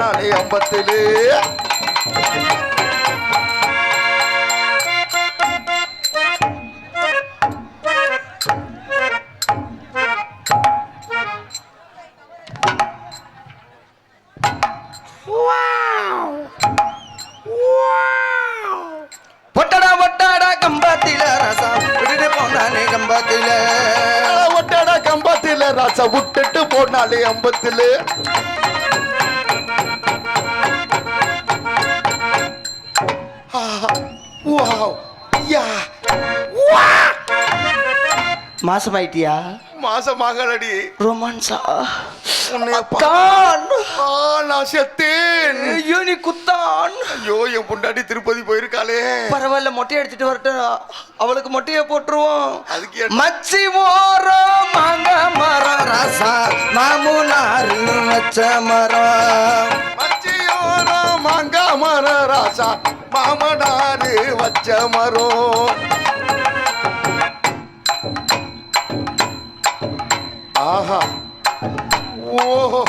நாளை அம்பத்திலே ராசா விட்டுட்டு போனாலே அம்பத்துல மாசமாயிட்டியா? மாசமாகலடி. ரொமான்ஸா? நான் செத்தேன். ஐயோ நீ குத்தான். ஐயோ என் பொண்டாட்டி திருப்பதி போயிருக்காளே. பரவாயில்ல, மொட்டையை எடுத்துட்டு வரட்டும், அவளுக்கு மொட்டையை போட்டுருவோம். அதுக்கு மச்சி ஓரம் மாங்க மரம் ராசா மாமுனாரு வச்ச மரம். மச்சி ஓரம் மாங்க மரம் ராசா மாமனாரு வச்ச மரம். ஆஹா ஓஹோ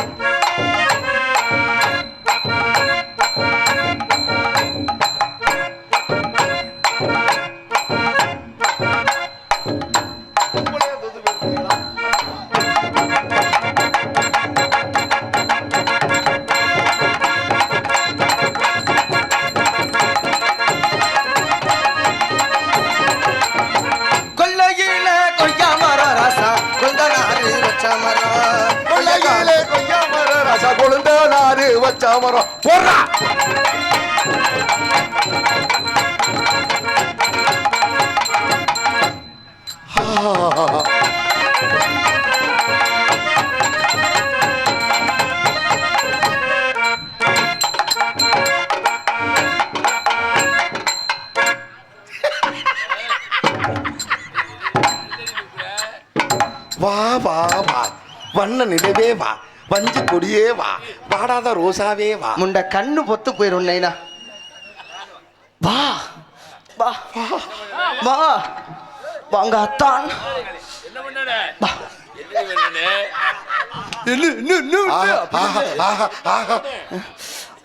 கொல்லையில கொய்யா மரம் ராசா கொந்தனாரு வச்ச மரம். கொள்ளையிலே கொய்யா மரம் ராசா கொழுந்தனாரு வச்ச மரம். போடுறா வா வா வா வண்ண நிலவே வா வஞ்சி கொடியே வா வாடாத ரோசாவே வா. முண்ட கண்ணு பொத்து போயிரும் நைனா. வா வா வா வாங்க அத்தான்.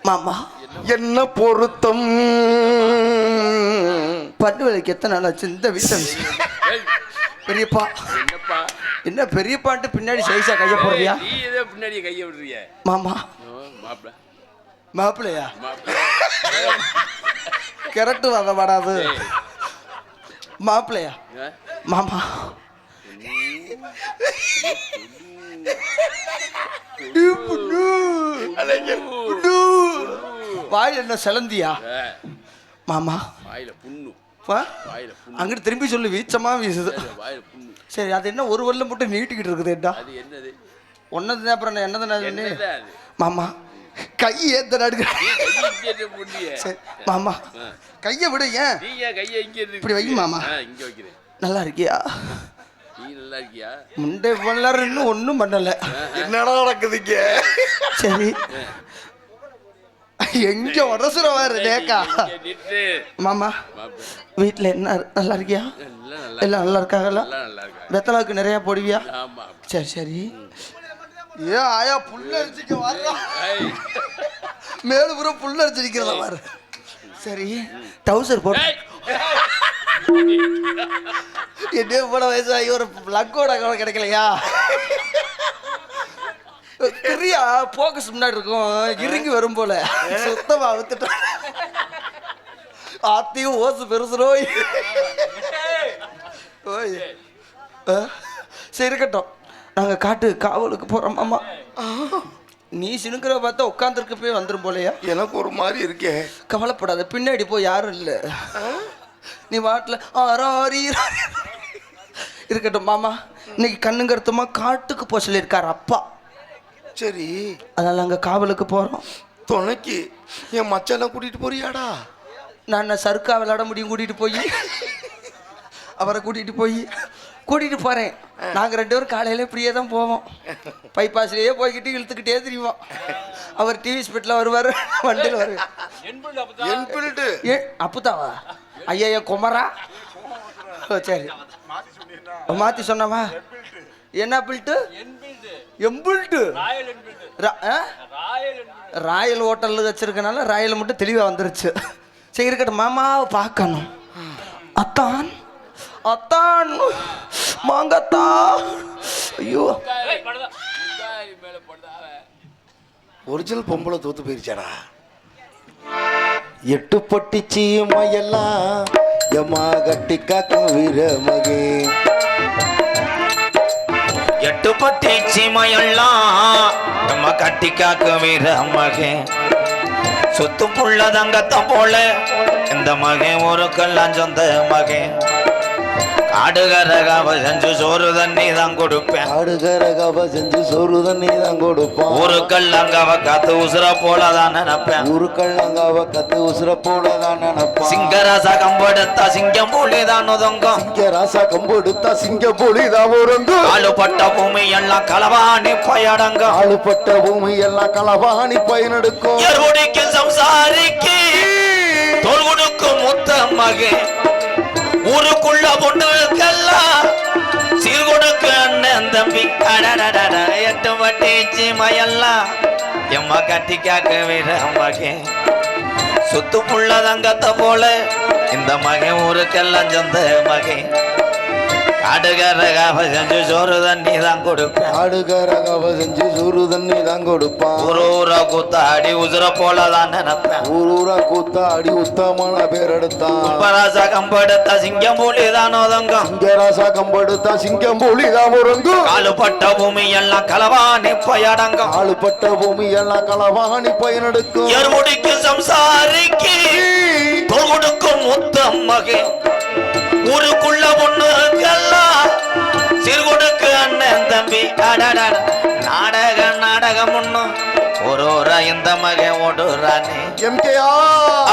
மாமா என்ன பொருத்தம். பட்டு வேலைக்கு எத்தனை நாள் ஆச்சு இந்த விஷயம்? பெரியப்பா என்ன பெரியப்பான்ட்டு பின்னாடி சைஸா கைய போடுறியா? பின்னாடி கைய விடுறிய மாமா. மாப்பிள்ளையா? கரெக்டு வர படாது. மாப்பிள்ளையா? மாமா வாயில் என்ன செலந்தியா? மாமா அங்கிட்டு திரும்பி சொல்லு, வீச்சமா வீசுது. சரி, அது என்ன ஒரு வல்ல மட்டும் நீட்டிக்கிட்டு இருக்குது? என்ன ஒன்னது அப்புறம் என்னது? மாமா கை ஏத்த நடுக்க. சரி மாமா கைய விடு. ஏன் இப்படி வை மாமா? நல்லா இருக்கியா? முண்டை பண்ணல, இன்னும் ஒன்றும் பண்ணல. என்னடா நடக்குதுங்க? சரி எங்க உடசுறவாரு டேக்கா. மாமா வீட்டுல என்ன நல்லா இருக்கியா? எல்லாம் நல்லா இருக்காங்களா? வெத்தலாவுக்கு நிறைய போடுவியா? சரி சரி. ஏன் ஆயா புல்ல அரிச்சிக்க வர்றா, மேலுபுறம் புல்ல அரிச்சிருக்கிறதா பாரு. சரி டவுசர் போடு. என்ன போட வயசாகி ஒரு லக்கோட கிடைக்கலையா? தெரியா போக்கஸ் முன்னாடி இருக்கும், இறங்கி வரும் போல சுத்தமா வித்துட்ட. ஆத்தியும் ஓசு பெருசுரோய். சரி இருக்கட்டும், நாங்க காட்டு காவலுக்கு போறோம். மாமா நீ சினுக்கிற பார்த்தா உட்காந்துருக்க போய் வந்துடும் போலையா? எனக்கு ஒரு மாதிரி இருக்கே. கவலைப்படாத, பின்னாடி போய் யாரும் இல்லை. நீ வாட்டில் ஆறாரி இருக்கட்டும். மாமா இன்னைக்கு கண்ணுங்கருத்துமா காட்டுக்கு போக சொல்லியிருக்காரு அப்பா. சரி அதனால அங்கே காவலுக்கு போகிறோம். துணைக்கு என் மச்சான கூட்டிகிட்டு போறியாடா? நான் சறுக்கா விளையாட முடியும் கூட்டிகிட்டு போய், அவரை கூட்டிகிட்டு போகிறேன். நாங்கள் 2 பேரும் காலையில் இப்படியே தான் போவோம். பைபாஸ்லேயே போய்கிட்டு இழுத்துக்கிட்டே தெரியுவோம். அவர் டிவி ஸ்பீட்டில் வருவார், வண்டியில் வருவார். ஏ அப்புதாவா? ஐயா குமரா? ஓ சரி மாற்றி சொன்னவா? என்ன பில்ட்டு? எம்பில்ட்டு. ராயல் ஹோட்டல் வச்சிருக்கனால ராயல் மட்டும் தெளிவா வந்துருச்சு. சரி இருக்கட்டும், மாமாவை பார்க்கணும். அத்தான் அத்தான் மாங்கத்தா. ஐயோ ஒரிஜினல் பொம்பளை தோத்து போயிருச்சாடா. எட்டு பட்டிச்சி மயெல்லாம் எம்மா கட்டி காக்கும் வீர மகே. எட்டு பட்டி சீமையெல்லாம் நம்ம கட்டி காக்கும் வீர மகே. சொத்து புள்ள தங்கத்தை போல இந்த மகன் ஒரு கல்லாம் சொந்த மகன். காடுகரகாவ செஞ்சு சோறு தண்ணி தான் கொடுப்பேன். காடுகரகாவ செஞ்சு சோறு தண்ணி தான் கொடுப்பேன். ஒரு கல்லங்காவ காத்து உசுர போலதான் நினைப்பேன். ஒரு கல்லங்காவ கத்து உசுர போலதான் நினைப்பேன். சிங்கராசா கம்பெடுத்தா சிங்கம் புலிதான் உதங்கும். சிங்கராசா கம்பெடுத்தா சிங்கம் புலிதான் உறங்கும். ஆளுப்பட்ட பூமி எல்லாம் களவாணி பயடங்கும். ஆளுப்பட்ட பூமி எல்லாம் களவாணி பயனெடுக்கும். எருடிக்கு சம்சாரிக்கு தோல் கொடுக்கும் முத்த மகன். ஊருக்குள்ள பொண்ணுக்கெல்லாம் சீர் கொடுக்க அண்ணன் தம்பி. எட்டு வட்டி சீமையெல்லாம் எம்மா கட்டி காக்க வீர மகன். சுத்து புள்ள தங்கத்தை போல இந்த மகன் ஊருக்கெல்லாம் சொந்த மகன். காடுகரகாவ செஞ்சு சோறு தண்ணி தான் கொடுப்பேன். காடுகரகாவ செஞ்சு சோறு தண்ணி தான் கொடுப்பான். ஒரு ஊரா கூத்தாடி உசுர போலதான் நினைப்பேன். ஊரூரா கூத்தாடி உத்தமான பேர் எடுத்தான். கும்பராசா கம்பெடுத்தா சிங்கம் புலி தான் ஒதுங்கும். சிங்கராசா கம்பெடுத்தா சிங்கம் புலி தான் உறங்கும். காலுப்பட்ட பூமி எல்லாம் களவாணி பயடங்கும். ஆளுப்பட்ட பூமி எல்லாம் களவாணி பயனெடுக்கும். எருமுடிக்கு சம்சாரிக்கு தோல் கொடுக்கும் முத்தம் மகன். ஊருக்குள்ள பொண்ணுக்கெல்லாம் சீர் கொடுக்க அண்ணன் தம்பி. நாடகம் ஒண்ணும் ஒரு இந்த மகன் ஓடுறானே.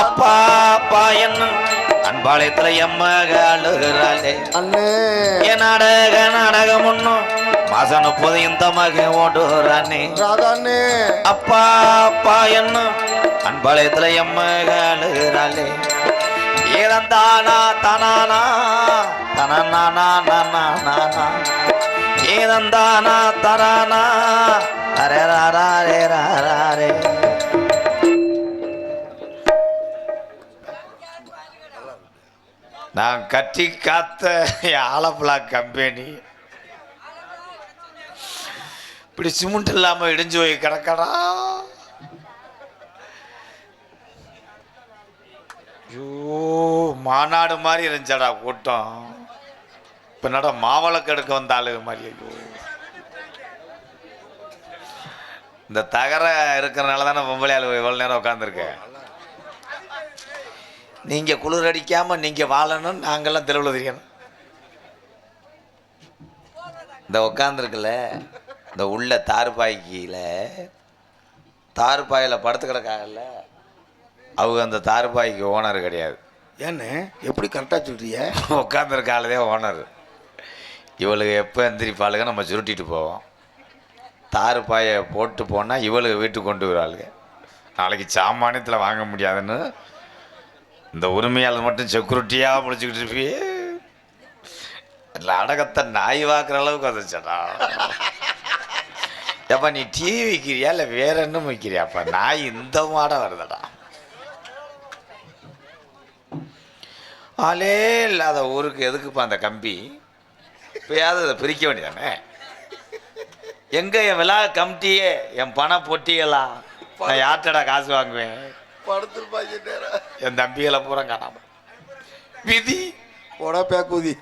அப்பா அப்பா என்ன அன்பாளையத்துல எம்மக அழுகிறாளே. அண்ணே என் நாடகம் ஒண்ணும் மாசம் 30 இந்த மகன் ஓடுறானே. ராதாண்ணே அப்பா அப்பா என்ன அன்பாளையத்துல எம்மக அழுகிறாளே. ஏதந்தானா தனானா தனநானா ஏதந்தானா தரானா அரே. நான் கட்டி காத்த ஆலப்புழா கம்பெனி இப்படி சிமெண்ட் இல்லாம இடிஞ்சு போய் கிடக்கடா. ஐயோ மாநாடு மாதிரி இருந்துச்சடா கூட்டம். இப்ப நட மாவளக்கெடுக்க வந்த ஆளுக மாதிரி. ஐயோ இந்த தகர இருக்கிறனால தானே பொம்பளை ஆளு இவ்வளவு நேரம் உட்காந்துருக்கேன். நீங்க குளிர் அடிக்காம நீங்க வாழணும், நாங்கெல்லாம் தெருவில் தெரியணும். இந்த உட்காந்துருக்குல்ல இந்த உள்ள தார்பாய்க்கில தார்பாயில படுத்து கிடக்காங்கல்ல, அவங்க அந்த தார்பாய்க்கு ஓனர் கிடையாது. ஏன்னு எப்படி கரெக்டாக சொல்றிய? உட்காந்துருக்க ஆளுதே ஓனர். இவளுக்கு எப்போ எந்திரிப்பாளுங்க நம்ம சுருட்டிட்டு போவோம். தார்பாயை போட்டு போனால் இவளுக்கு வீட்டுக்கு கொண்டு வருவாளுங்க. நாளைக்கு சாமானியத்தில் வாங்க முடியாதுன்னு இந்த உரிமையாளர் மட்டும் செக்யூரிட்டியாக முடிச்சுக்கிட்டு இருப்பியே. அடகத்தை நாய் வாக்குற அளவுக்கு வந்துச்சடா. எப்பா நீ டிவி வைக்கிறியா இல்லை வேற என்ன வைக்கிறியாப்பா? நாய் இந்த மாட வருதடா. ஆளே இல்லாத ஊருக்கு எதுக்குப்பா அந்த கம்பி? இப்போயாவது அதை பிரிக்க வேண்டியதானே. எங்கே என் விழா கமிட்டியே என் பணம் பொட்டியெல்லாம் நான் யார்ட்டடா காசு வாங்குவேன்? என் தம்பிகளை பூரா காணாம விதி போடா பேக்குதி.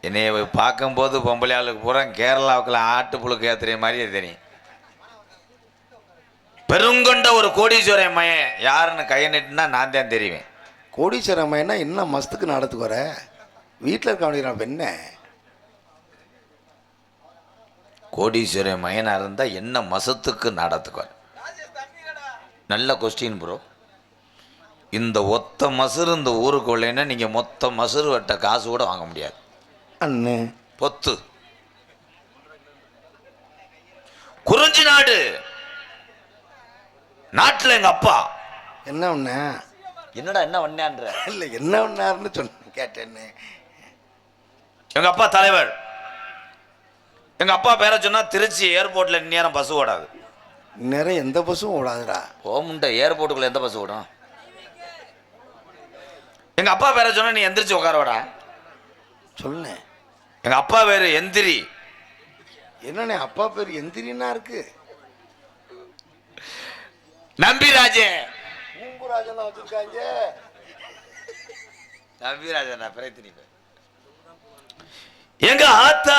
என்னைய பார்க்கும்போது பொம்பளை ஆளுக்கு பூரா கேரளாவுக்குள்ள ஆட்டு புழுக்கு ஏத்துற மாதிரியே தெரியும். பெருங்கொண்ட ஒரு கோடீஸ்வரன் மையன் யாருன்னு கையை நட்டுனா நான் தான் தெரிவேன். கோடீஸ்வரன் மையனா என்ன மஸ்துக்கு நடத்துக்கு வர? வீட்டில் இருக்க வேண்டிய என்ன கோடீஸ்வரன் மையனாக இருந்தால் என்ன மசத்துக்கு நடத்துக்குவார்? நல்ல கொஸ்டின் ப்ரோ. இந்த ஒத்த மசுறு இந்த ஊருக்கு உள்ளேன்னா நீங்கள் மொத்த மசுறு வட்ட காசு கூட வாங்க முடியாது. அண்ணே பொத்து குறிஞ்சி நாடு நாட்டில் எங்க அப்பா என்ன ஒண்ண? என்னடா என்ன ஒன்னான்ற? இல்லை என்ன ஒன்னாருன்னு சொன்ன கேட்டேன்னு. எங்க அப்பா தலைவர். எங்க அப்பா பேரை சொன்னா திருச்சி ஏர்போர்ட்ல நேரம் பஸ் ஓடாது. நிறைய எந்த பஸ்ஸும் ஓடாதுடா. ஓமுண்ட ஏர்போர்ட்டுக்குள்ள எந்த பஸ் ஓடும்? எங்க அப்பா பேரை சொன்னா நீ எந்திரிச்சு உட்காரவாடா. சொல்லுனே. எங்க அப்பா பேரு எந்திரி. என்னண்ணே அப்பா பேர் எந்திரின்னா இருக்கு? நம்பிராஜே. பூங்குராஜெல்லாம் வச்சிருக்காங்க. நம்பிராஜா பிரயத்தினி. எங்க ஆத்தா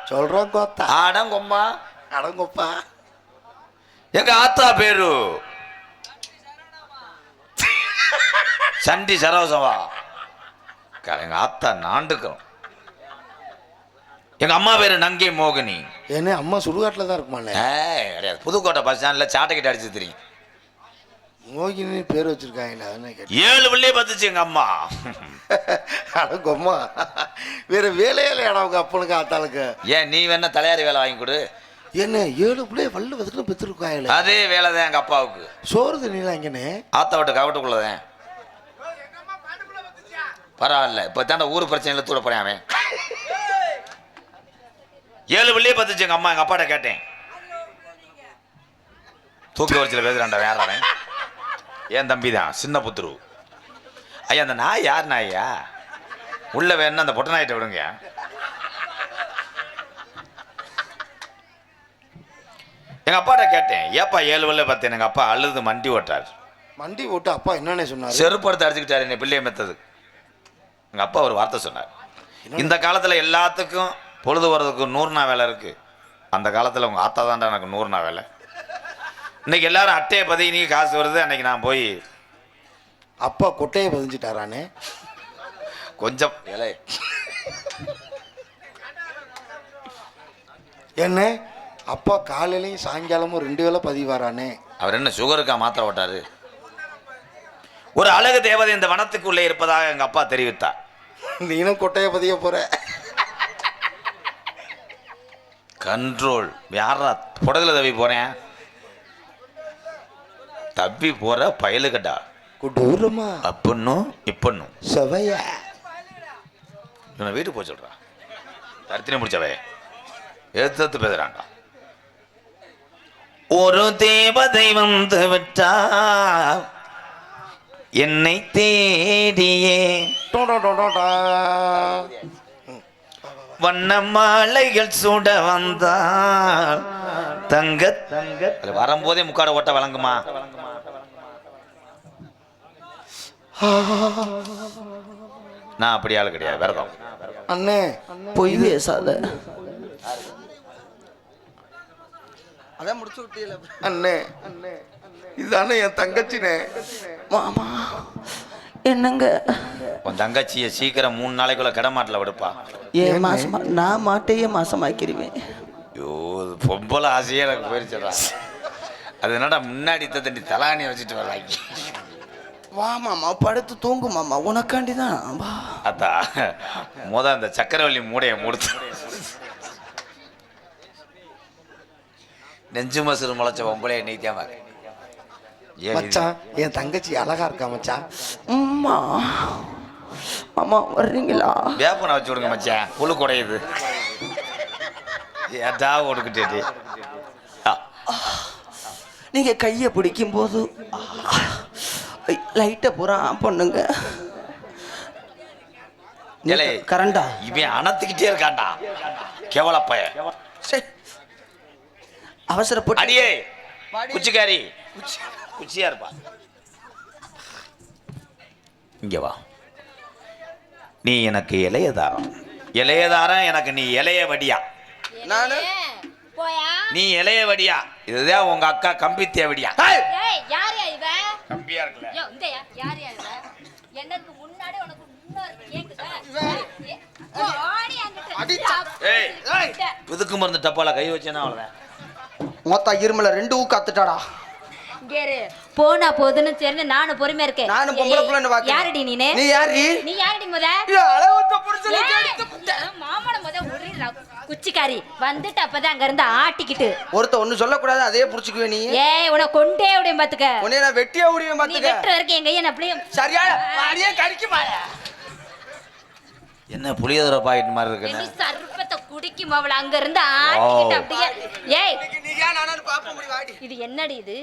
சொல்றோம் கோத்தா. ஆடங்கொம்மா அடங்கொப்பா. எங்க ஆத்தா பேரு சண்டி சரோசவா. எங்க ஆத்தா நாண்டுக்கும். எங்க அம்மா பேரு நங்கை மோகினி. ஏன்னா அம்மா சுடுகாட்டில் தான் இருக்குமாண்ணே. கிடையாது, புதுக்கோட்டை பஸ் ஸ்டாண்ட்ல சாட்டைக்கிட்ட அடிச்சு தெரியும். மோகினி பேர் வச்சிருக்காங்களா? அதனால கேட்டேன். 7 பிள்ளைய பத்துச்சு எங்க அம்மா. அடங்கொம்மா. வேற வேலையில அவங்க அப்பனுக்கு ஆத்தாளுக்கு. ஏன் நீ வேணா தலையாரி வேலை வாங்கி கொடு. என்ன 7 பிள்ளைய வல்ல வச்சுட்டு பெற்றுருக்காங்களே. அதே வேலை தான் எங்க அப்பாவுக்கு. சோறு தண்ணிலாம் இங்கண்ணே. ஆத்தா விட்டு கவட்டுக்குள்ளதான். பரவாயில்ல, இப்ப தாண்ட ஊர் பிரச்சனையில தூட போறேன் அவன். 7 பிள்ளைய பத்துச்சு எங்க அம்மா. எங்க அப்பாட்ட கேட்டேன். தூக்க வரிசையில் பேசுறான்டா வேற அவன். என் தம்பி தான், சின்ன புத்துரு. ஐயா அந்த நாய் யார் நாயா? உள்ள வேணா அந்த பொட்ட நாயிட்ட விடுங்க. எங்க அப்பாட்ட கேட்டேன், ஏப்பா 7 பிள்ளை பார்த்தேன். எங்க அப்பா அழுது மண்டி ஓட்டார். மண்டி ஓட்டு அப்பா என்னன்னு சொன்னார்? செருப்படுத்த அடிச்சுக்கிட்டாரு என்னை பிள்ளைய மெத்தது. எங்க அப்பா ஒரு வார்த்தை சொன்னார். இந்த காலத்துல எல்லாத்துக்கும் பொழுது வர்றதுக்கு 100 நாள் வேலை இருக்கு. அந்த காலத்துல உங்க ஆத்தா தான்டா எனக்கு 100 நாள் வேலை. இன்னைக்கு எல்லாரும் அட்டையை பதினி காசு வருது. அன்னைக்கு நான் போய் அப்பா கொட்டையை பதிஞ்சிட்டாரானே. கொஞ்சம் இலை என்ன அப்பா காலையிலையும் சாயங்காலமும் 2 வேளை பதிவாரானே. அவர் என்ன சுகருக்கா மாத்திரை ஓட்டாரு? ஒரு அழகு தேவதை இந்த வனத்துக்குள்ளே இருப்பதாக எங்க அப்பா தெரிவித்தார். நீனும் கொட்டையை பதிய போற. கண்ட்ரோல். யாரா புடகுல தவி போறேன்? தப்பி போற பயலுகடா. கொடூரமா அப்பன்னும் இப்பன்னும் சவையா. இவனை வீட்டுக்கு போய் சொல்றான். தரித்தினே முடிச்சவே எடுத்து பேசுறாங்க. ஒரு தேவதை வந்து விட்டா என்னை தேடியே வண்ண மாலைகள் சூட வந்தால் தங்க தங்க வரும்போதே முக்காட ஓட்ட வழங்குமா. நான் அப்படி ஆளு கிடையாது. விரதம். அண்ணே பொய் பேசாத. அதான் முடிச்சு விட்டீல. அண்ணே இதுதானே என் தங்கச்சினே. மாமா என்னங்க? உன் தங்கச்சியை சீக்கிரம் 3 நாளைக்குள்ள கடமாட்டில் விடுப்பா. ஏன் மாசமா? நான் மாட்டையே மாசமாக்கிடுவேன். ஐயோ பொம்பளை ஆசையே எனக்கு போயிருச்சுடா. அது என்னடா முன்னாடி தண்டி தலாணி வச்சுட்டு வர்றாங்க. வா மாமா படுத்து தூங்கு மாமா, உனக்காண்டி தான். அத்தா அந்த சக்கரவள்ளி மூடைய முடிச்சு நெஞ்சு மசூர் முளைச்ச பொம்பளைய நீத்தியாம. மச்சான் என் தங்கச்சி அழகா இருக்கா மச்சான். அம்மா மாமா வர்றீங்களா? வேப்பனை வச்சு விடுங்க மச்சான், புழு குடையுது. ஏட்டா ஒடுக்கிட்டே நீங்க கையை பிடிக்கும் போது லைட்டை பூரா பண்ணுங்க. கரண்டா இவன் அணத்துக்கிட்டே இருக்கான்டா கேவலப்பைய. அவசரப்பட்டு அடியே குச்சிக்காரி குச்சியா இருப்பா. இங்க வா. நீ எனக்கு இளையதாரம். இளையதாரம் எனக்கு நீ இளைய வடியா. நானு நீ இளைய வடியா. இதுதான் உங்க அக்கா கம்பி தேவடியா. கம்பியா இருக்குல்ல. புதுக்கு மருந்து டப்பால கை வச்சேன்னா அவ்வளவுதான். மொத்தம் இருமல 2 ஊக்கு அத்துட்டாடா. போனா போதுன்னு சரி நானும் பொறுமையா இருக்கேன். நானும் பொம்பளை புள்ளன்னு பாக்க. யாரடி நீனே? நீ யாரடி? நீ யாரடி முத? அளவுத்த புடிச்சல எடுத்து மாமாட முத ஒரு குச்சிக்காரி வந்துட்டு அப்பதான் அங்க இருந்து ஆட்டிக்கிட்டு. ஒருத்த ஒண்ணு சொல்ல கூடாது, அதே புடிச்சுக்குவே நீ. ஏய் உன கொண்டே ஓடிய பாத்துக்க. உன்னை நான் வெட்டியே ஓடிய பாத்துக்க. நீ வெட்ற வரைக்கும் எங்க ஐயா அப்படியே சரியா வாடியே கடிக்கு மாயா. என்ன புளியோதரை பாக்கெட் மாதிரி இருக்குன்னு எடி சர்பத்தை குடிக்கும் அவள அங்க இருந்து ஆட்டிக்கிட்டு அப்படியே ஏய் நீ ஏன் நானும் பாப்ப முடியும் வாடி. இது என்னடி இது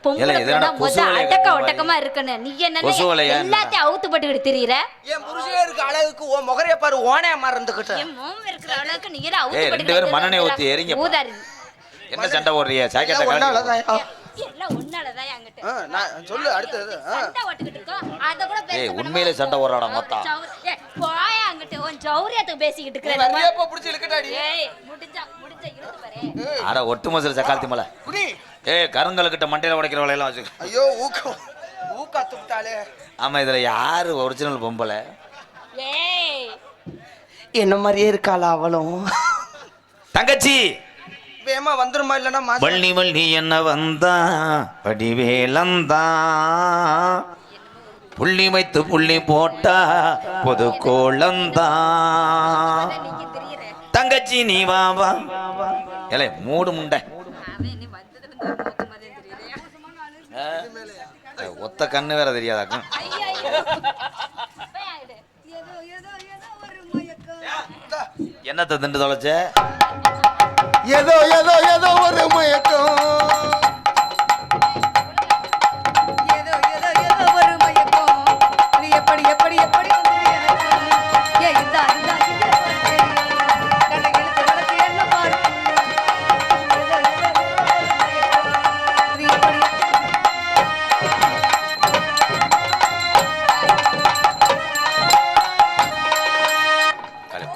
பொம்பளை ஏலே, இதென்னடா பொண்ணா கொசு மொத வலையா அடக்க கட்டுற ஒட்டக்கமா இருக்கணும் நீ என்ன கொசு வலையா என்ன? எல்லாத்தையும் அவுத்து போட்டுக்கிட்டு திரியற என் புருஷன் இருக்க அழகுக்கு உன் முகரைய பாரு ஓனே மறந்துக்கிட்ட. என் மோம் இருக்கிற அளவுக்கு நீ எல்லாம் அவுத்து ஏய், ரெண்டு பேரும் மண்ணெண்ணெய் ஊத்தி எரிங்க. ஊதாரி என்ன சண்டை ஓடுறிய சாக்கெட்ட ஒன்னாலதான். எல்லாம் ஒன்னாலதான் அங்கிட்ட நான் சொல்லு அடுத்தது. சண்டை ஓட்டுக்கிட்டு இருக்கோம் அத கூட பேச ஏய், உண்மையிலே சண்டை ஓடுறாடா மொத்தம். போய் அங்கிட்ட உன் ஜௌரியத்துக்கு பேசிக்கிட்டு நிறைய இருக்கற போ புடிச்சு இழுக்கடாடி. ஏய் முடிஞ்சா இழுத்து பாரு அட ஒட்டு மசல் சக்காலத்தி மலை. குடி. ஏய், கருங்கல்கிட்ட மண்டையில உடைக்கிற வேலையெல்லாம் வச்சுக்க. ஐயோ ஊக்காத்து விட்டாலே. ஆமா, இதுல யாரு ஒரிஜினல் பொம்பளை? ஏய் என்ன மாதிரியே இருக்காளா அவளும்? தங்கச்சி வேமா வந்துருமா இல்லன்னா மாசம். வள்ளி வள்ளி என்ன வந்தா படிவேலந்தா புள்ளி வைத்து புள்ளி போட்டா பொது கோளந்தா நீங்க தெரியற தங்கச்சி நீ வா வா. ஏலே மூடு முண்டை. அவன் என்ன வந்ததுல இருந்து ஒரு மொத்த மாதிரி தெரியலையா ஒத்த கண்ணு வேற தெரியாதாக்கும். ஐயோ ஐயோ போய் அங்கிட்டு ஏதோ ஒரு மயக்கம் என்னத்தை திண்டு தொலைச்ச? ஏதோ ஏதோ ஏதோ ஒரு மயக்கம். ஏதோ ஏதோ ஏதோ ஒரு மயக்கம். இது எப்படி எப்படி எப்படி வந்தது எனக்கு? ஏய் இந்தா இந்தா இந்தா கண்ணை இழுத்து வளர்த்து என்ன பாரு. ஏதோ ஏதோ ஏதோ ஒரு மயக்கம். இது எப்படி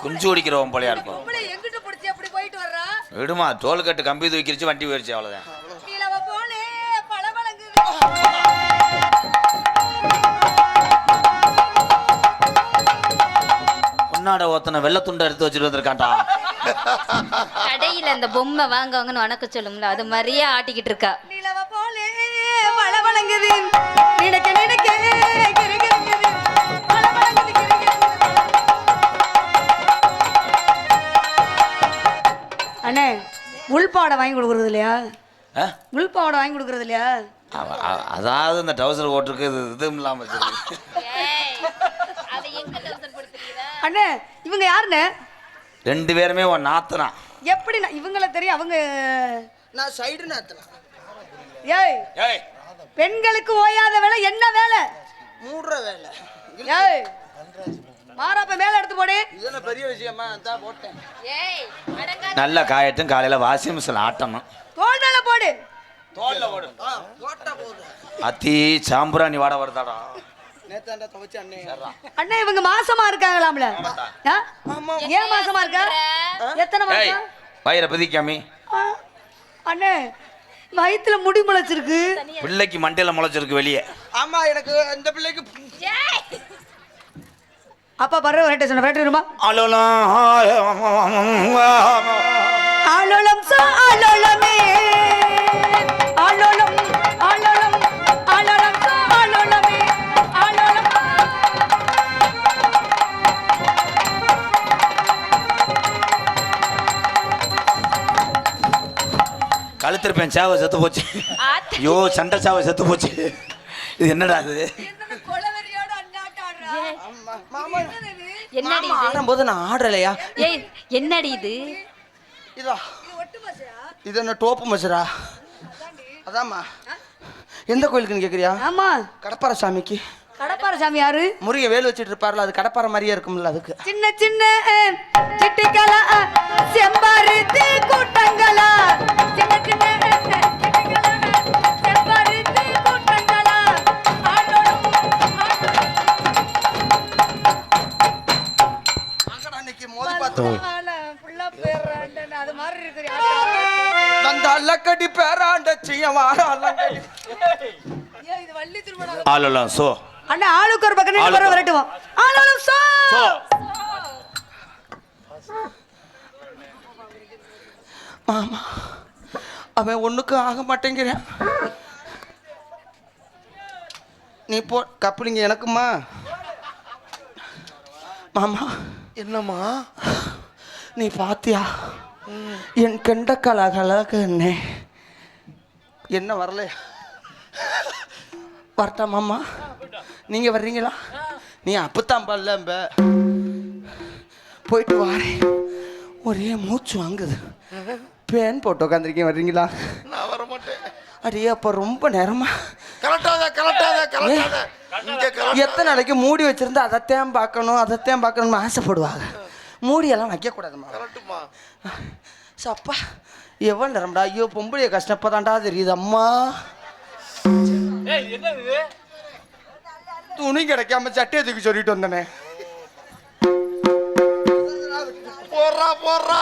குஞ்சு குடிக்கிறவன் போலயா இருக்கும். உங்களை எங்கிட்ட பிடிச்சி அப்படி போயிட்டு வர்றா? விடுமா, தோல் கட்டு கம்பி தூக்கிருச்சு, வண்டி போயிடுச்சு, அவ்வளவுதான். நிலவ போலே பளபளங்குது. உன்னாட ஒத்தனை வெள்ளை துண்டை எடுத்து வச்சுட்டு வந்திருக்காண்டா. கடையில அந்த பொம்மை வாங்கவங்கன்னு வணக்க சொல்லுங்களா அது மாதிரியே ஆட்டிக்கிட்டு இருக்கா நிலவ போலே பளபளங்குது. நினைக்க நினைக்க கிறுகிறுங்குது. பளபளங்குது கிறுகிறுங்குது. அண்ணே உள்பாடை வாங்கி கொடுக்கறது இல்லையா? ஆ? உள்பாவடை வாங்கி கொடுக்கறது இல்லையா? அதாவது இந்த டவுசர் ஓட்டுருக்கு இதுவும் இல்லாம வச்சிருக்கு. ஏய் அத எங்க டவுசர் போடுறீங்க அண்ணே இவங்க யாருண்ணே? ரெண்டு பேருமே உன் நாத்தனா. எப்படி இவங்கள தெரியும்? அவங்க நான் சைடு நேத்துல. ஏய் ஏய், பெண்களுக்கு ஓயாத வேலை என்ன வேலை? மூடுற வேலை. ஏய் மாறாப்ப மேல எடுத்து போடு. இது என்ன பெரிய விஷயமா? தான் போட்டேன். ஏய் அடங்காத நல்ல காயட்டும், காலையில வாஷிங் மிஷின் ஆட்டணும். தோல் மேல போடு. தோல்ல ஓடு. போட்டா போகுது. அத்தி சாம்பிராணி வாட வருதாடா. நேத்தாண்டா துவைச்சு அண்ணே. அண்ணே இவங்க மாசமா இருக்காங்களாம்ல? ஆ? ஏன் மாசமா இருக்கா? எத்தனை ஏய், மாசம்? வயிறை பிதிக்காமி. ஆ? அண்ணே வயித்துல முடி முளைச்சிருக்கு. பிள்ளைக்கு மண்டையில முளைச்சிருக்கு வெளியே. ஆமா எனக்கு இந்த பிள்ளைக்கு ஏய் அப்பா பரவ வரட்ட சொன்ன வரட்டுமா? அலோலம் ஆலோலம் சா ஆலோலமே ஆலோலம் ஆலோலம் ஆலோலம் சா ஆலோலமே ஆலோலம். கழுத்திருப்பேன், சாவை செத்து போச்சு. ஆத்த ஐயோ, சண்டை சாவை செத்து போச்சு. இது என்னடா இது? கொலவெறியோட அண்ணாட்ட ஆடுறா. மாமா என்னடி இது ஆடும்போது நான் ஆடலையா? ஏய் என்னடி இது இதா இது என்ன டோப்பு மசுரா? அதாம்மா. எந்த கோயிலுக்குன்னு கேக்குறியா? ஆமா கடப்பார சாமிக்கு. கடப்பார சாமி யாரு? முருகை வேல் வச்சுட்டு இருப்பார்ல, அது கடப்பார மாதிரியே இருக்கும்ல அதுக்கு. சின்ன சின்ன சிட்டிகளா செம்பருத்தி கூட்டங்களா சின்ன சின்ன சிட்டிகளா செம்பருத்தி கூட்டங்களா ஆடோடும் அன்னைக்கு மோதி பார்த்தோம். ஃபுல்லா பேராண்டன் அது மாதிரி இருக்கு. அந்த அல்லக்கடி பேராண்டச்சிய வார அல்லக்கடி. ஏய் இது வள்ளி திருமணம். அலோலம் சோ. அண்ணா ஆளுக்கு ஒரு பக்கம் நின்று வரட்டுவோம். ஆளும் சோ. மாமா அவன் ஒண்ணுக்கு ஆக மாட்டேங்கிறான். நீ போ கப்பலிங்க எனக்குமா? மாமா என்னம்மா? நீ பாத்தியா என் கெண்டக்கால அழகு என்ன வரல? வரட்டா மாமா? நீங்க வர்றீங்களா? நீ அப்பத்தான் பல்ல போயிட்டு வாரேன். ஒரே மூச்சு வாங்குது. பேன் போட்டு உட்காந்துருக்கேன், வர்றீங்களா? நான் வர மாட்டேன். அடியே அப்போ ரொம்ப நேரமா கலட்டாத இங்க எத்தனை நாளைக்கு மூடி வச்சிருந்தா அதைத்தான் பார்க்கணும்னு ஆசைப்படுவாங்க. மூடியெல்லாம் வைக்கக்கூடாதுமா. கலட்டுமா. சப்பா எவ்வளோ நேரம்டா. ஐயோ பொம்பளைய கஷ்டப்பதாண்டா தெரியுது அம்மா. துணி கிடைக்காம சட்டையை தூக்கி சொல்லிட்டு வந்தனே. போடுறா